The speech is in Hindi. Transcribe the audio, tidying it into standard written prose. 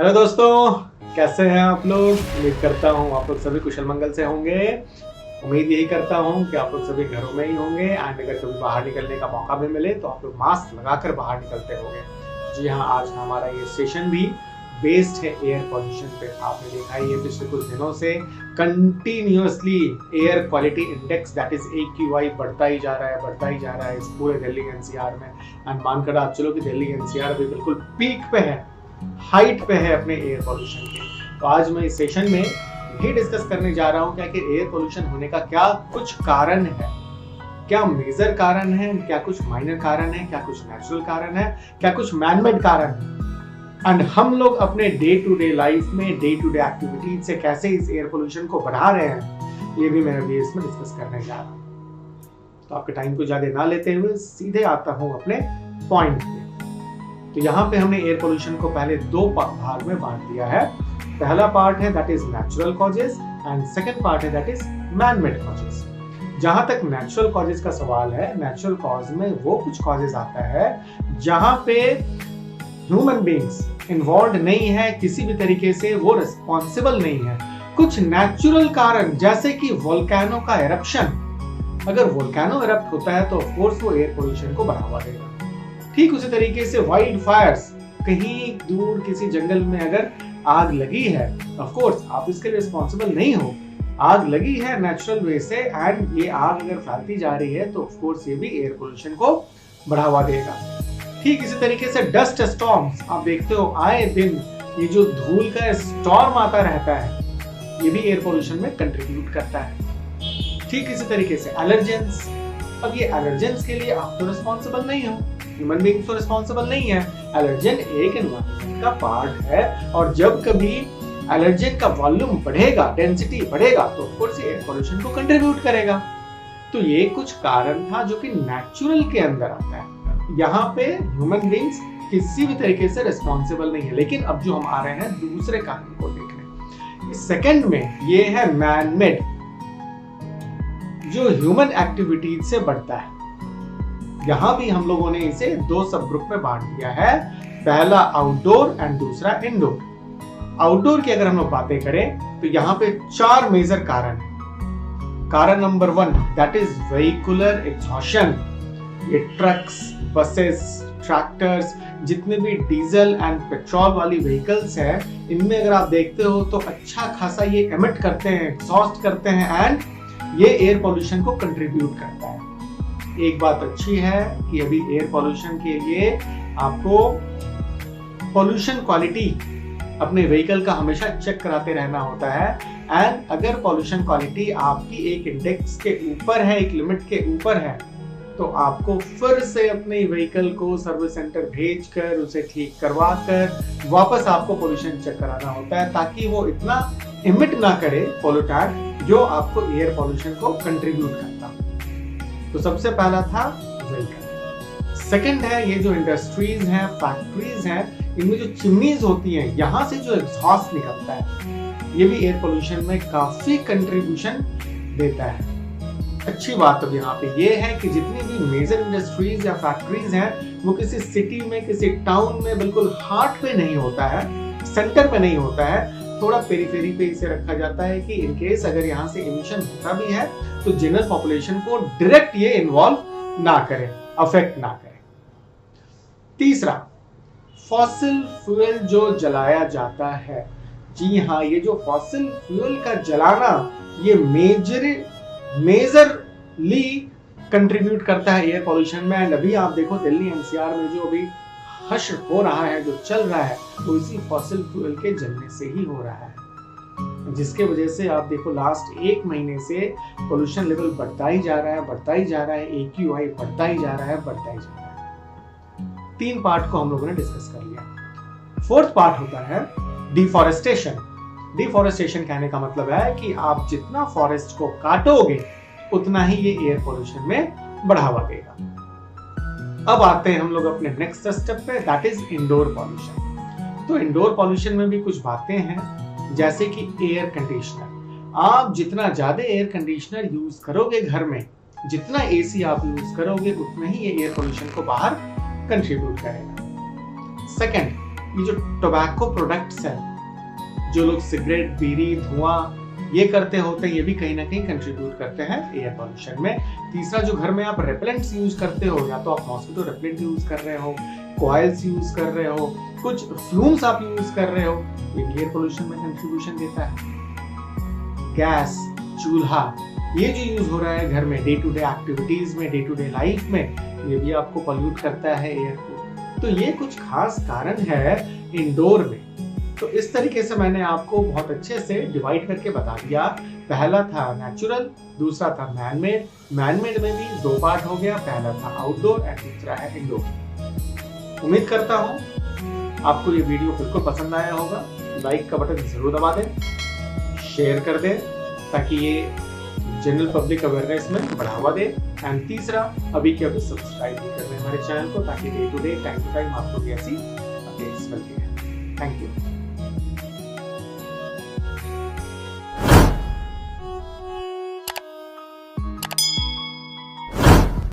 हेलो दोस्तों, कैसे हैं आप लोग। उम्मीद करता हूँ आप लोग सभी कुशल मंगल से होंगे। उम्मीद यही करता हूँ कि आप लोग सभी घरों में ही होंगे एंड अगर कभी बाहर निकलने का मौका भी मिले तो आप लोग मास्क लगाकर बाहर निकलते होंगे। जी हाँ, आज हमारा ये सेशन भी बेस्ड है एयर पॉल्यूशन पे। आपने देखा ही है पिछले कुछ दिनों से continuously air quality index that is AQI बढ़ता ही जा रहा है इस पूरे दिल्ली NCR में। एंड मानकर आप चलो कि दिल्ली NCR अभी बिल्कुल पीक पे है, हाइट पे है अपने एयर पॉल्यूशन के। तो आज मैं इस सेशन में यही डिस्कस करने जा रहा हूँ कि एयर पॉल्यूशन होने का क्या कुछ कारण है, क्या मेजर कारण है, क्या कुछ माइनर कारण है, क्या कुछ नेचुरल कारण है, क्या कुछ मैनमेड कारण है, एंड हम लोग अपने डे टू डे लाइफ में डे टू डे एक्टिविटीज से कैसे इस एयर पोल्यूशन को बढ़ा रहे हैं, ये भी मैं अभी इसमें डिस्कस करने जा रहा हूँ। तो आपके टाइम को ज्यादा ना लेते हुए सीधे आता हूँ अपने पॉइंट पे। तो यहाँ पे हमने एयर पोल्यूशन को पहले दो भाग में बांट दिया है। पहला पार्ट है that is natural causes and second part है that is man made causes. जहां तक नेचुरल कॉजेज का सवाल है, नेचुरल कॉज में वो कुछ कॉजेज आता है जहां पे ह्यूमन बींग्स इन्वॉल्व नहीं है, किसी भी तरीके से वो रिस्पॉन्सिबल नहीं है। कुछ नेचुरल कारण जैसे कि वोल्केनो का एरप्शन, अगर वोल्केनो एरप्ट होता है तो ऑफ कोर्स वो एयर पोल्यूशन को बढ़ावा देगा। ठीक उसी तरीके से वाइल्ड फायर्स, कहीं दूर किसी जंगल में अगर आग लगी है, ऑफ कोर्स आप इसके लिए रिस्पॉन्सिबल नहीं हो, आग लगी है नेचुरल वे से एंड ये आग अगर फैलती जा रही है तो ऑफ कोर्स ये भी एयर पोल्यूशन को बढ़ावा देगा। ठीक इसी तरीके से डस्ट स्टॉर्म्स, आप देखते हो आए दिन ये जो धूल का स्टॉर्म आता रहता है, ये भी एयर पोल्यूशन में कंट्रीब्यूट करता है। ठीक इसी तरीके से एलर्जेंस, अब ये एलर्जेंस के लिए आप तो रिस्पॉन्सिबल नहीं हो, ह्यूमन बीइंग तो रिस्पॉन्सिबल नहीं है। एलर्जन एक एनवायरनमेंट का पार्ट है और जब कभी एलर्जन का वॉल्यूम बढ़ेगा, डेंसिटी बढ़ेगा तो ऑफ कोर्स एयर पोल्यूशन को कंट्रीब्यूट करेगा। तो ये कुछ कारण था जो कि नेचुरल के अंदर आता है। यहाँ पे ह्यूमन बीइंग्स किसी भी तरीके से रिस्पॉन्सिबल नहीं है। लेकिन अब जो हम आ रहे हैं दूसरे कारण को देखने, सेकंड में ये है मैन मेड, जो ह्यूमन एक्टिविटीज से बढ़ता है। यहां भी हम लोगों ने इसे दो सब ग्रुप में बांट दिया है, पहला आउटडोर एंड दूसरा इंडोर। आउटडोर की अगर हम लोग बातें करें तो यहाँ पे चार मेजर कारण है। कारण number 1 that is vehicular exhaustion. ये ट्रक्स, बसेस, ट्रैक्टर्स, जितने भी डीजल एंड पेट्रोल वाली व्हीकल्स हैं, इनमें अगर आप देखते हो तो अच्छा खासा ये एमिट करते हैं, एग्जॉस्ट करते हैं एंड ये एयर पोल्यूशन को कंट्रीब्यूट करता है। एक बात अच्छी है कि अभी एयर पोल्यूशन के लिए आपको पोल्यूशन क्वालिटी अपने व्हीकल का हमेशा चेक कराते रहना होता है। एंड अगर पोल्यूशन क्वालिटी आपकी एक इंडेक्स के ऊपर है, एक लिमिट के ऊपर है, तो आपको फिर से अपने व्हीकल को सर्विस सेंटर भेजकर उसे ठीक करवा कर वापस आपको पोल्यूशन चेक कराना होता है, ताकि वो इतना इमिट ना करे पोल्यूटेंट जो आपको एयर पोल्यूशन को कंट्रीब्यूट करता। तो सबसे पहला था व्हीकल। सेकंड है ये जो इंडस्ट्रीज हैं, फैक्ट्रीज हैं, इनमें जो चिमनीज होती हैं, यहाँ से जो एग्जॉस्ट निकलता है, ये भी एयर पोल्यूशन में काफी कंट्रीब्यूशन देता है। अच्छी बात अब यहाँ पे ये है कि जितनी भी मेजर इंडस्ट्रीज या फैक्ट्रीज हैं, वो किसी सिटी में, किसी टाउन में बिल्कुल हार्ट पे नहीं होता है, सेंटर पे नहीं होता है, थोड़ा पेरीफेरी पे इसे रखा जाता है कि इन केस अगर यहाँ से इमिशन होता भी है तो जनरल पॉपुलेशन को डायरेक्ट ये इन्वॉल्व ना करे, अफेक्ट ना करे। तीसरा, फॉसिल फ्यूल जो जलाया जाता है। जी हाँ, ये जो फॉसिल फ्यूल का जलाना, ये मेजरली कंट्रीब्यूट करता है एयर पोल्यूशन में। एंड अभी आप देखो दिल्ली NCR में जो अभी हश्र हो रहा है, जो चल रहा है, वो इसी फॉसिल फ्यूल के जलने से ही हो रहा है, जिसके वजह से आप देखो लास्ट एक महीने से पोल्यूशन लेवल बढ़ता ही जा रहा है, AQI बढ़ता ही जा रहा है। 3 पार्ट को हम लोगों ने डिस्कस कर लिया। फोर्थ पार्ट होता है डिफॉरेस्टेशन। डिफॉरेस्टेशन कहने का मतलब है कि आप जितना फॉरेस्ट को काटोगे उतना ही ये एयर पोल्यूशन में बढ़ावा देगा। अब आते हैं हम लोग अपने नेक्स्ट स्टेप पे, दैट इज इंडोर पॉल्यूशन। तो इंडोर पॉल्यूशन में भी कुछ बातें हैं, जैसे कि एयर कंडीशनर। आप जितना ज्यादा एयर कंडीशनर यूज करोगे घर में, जितना AC आप यूज करोगे, उतना ही ये एयर पोल्यूशन को बाहर कंट्रीब्यूट करेगा। सेकंड, ये जो टोबैको प्रोडक्ट्स हैं, जो लोग सिगरेट, बीड़ी, धुआं ये करते होते हैं, ये भी कहीं ना कहीं कंट्रीब्यूट करते हैं एयर पॉल्यूशन में। तीसरा, जो घर में आप रेपेलेंट्स यूज करते हो, या तो आप मॉस्किटो रेपेलेंट यूज कर रहे हो, कॉइल्स यूज कर रहे हो, कुछ फ्लूम्स आप यूज कर रहे हो, ये एयर पोल्यूशन में कंट्रीब्यूशन देता है। गैस, चूल्हा, ये जो यूज हो रहा है घर में डे टू डे एक्टिविटीज में, डे टू डे लाइफ में, ये भी आपको पॉल्यूट करता है एयर को। तो ये कुछ खास कारण है इंडोर में। तो इस तरीके से मैंने आपको बहुत अच्छे से डिवाइड करके बता दिया। पहला था नेचुरल, दूसरा था मैनमेड। मैनमेड में भी दो पार्ट हो गया, पहला था आउटडोर एंड दूसरा है इंडोर। उम्मीद करता हूँ आपको ये वीडियो बिल्कुल पसंद आया होगा। लाइक का बटन जरूर दबा दें, शेयर कर दें, ताकि ये जनरल पब्लिक अवेयरनेस में बढ़ावा दे। एंड तीसरा, अभी के अभी सब्सक्राइब भी कर लें हमारे चैनल को, ताकि day to day, time to time आपको भी ऐसी अपडेट्स मिलती है। Thank you.